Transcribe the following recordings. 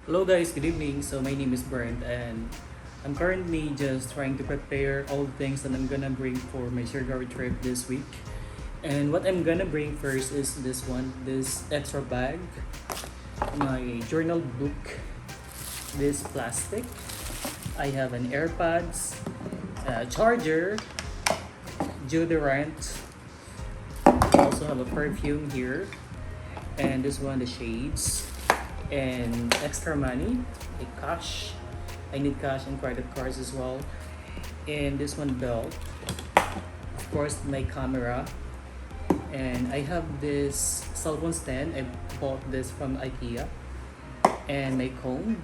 Hello guys, good evening. So my name is Brent and I'm currently just trying to prepare all the things that I'm gonna bring for my Siargao trip this week. And what I'm gonna bring first is this extra bag, my journal book, this plastic. I have an AirPods, a charger, deodorant, also have a perfume here, and this one the shades, and extra money, a cash. I need cash and credit cards as well. And this one belt, of course my camera, and I have this cell phone stand. I bought this from IKEA, and my comb.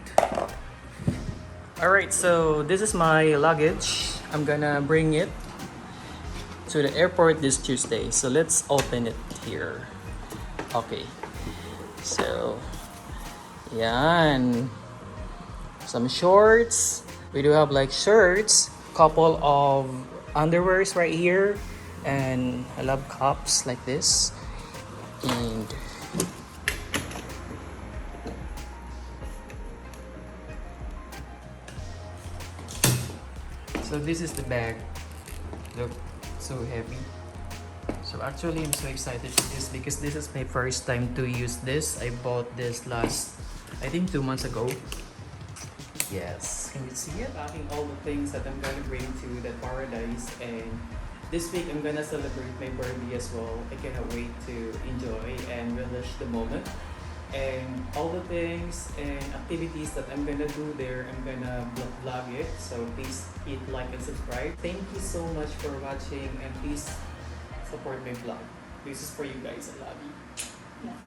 Alright, so this is my luggage. I'm gonna bring it to the airport this Tuesday. So let's open it here. Okay. So, yan. Some shorts. We do have like shirts, couple of underwears right here, and I love cups like this. And so this is the bag. Look, so heavy. So actually I'm so excited for this because this is my first time to use this. I bought this I think 2 months ago. Yes, can you see it? Packing all the things that I'm gonna bring to the paradise, and this week I'm gonna celebrate my birthday as well. I cannot wait to enjoy and relish the moment. And all the things and activities that I'm gonna do there, I'm gonna vlog it. So please hit like and subscribe. Thank you so much for watching, and please support my vlog. This is for you guys. I love you.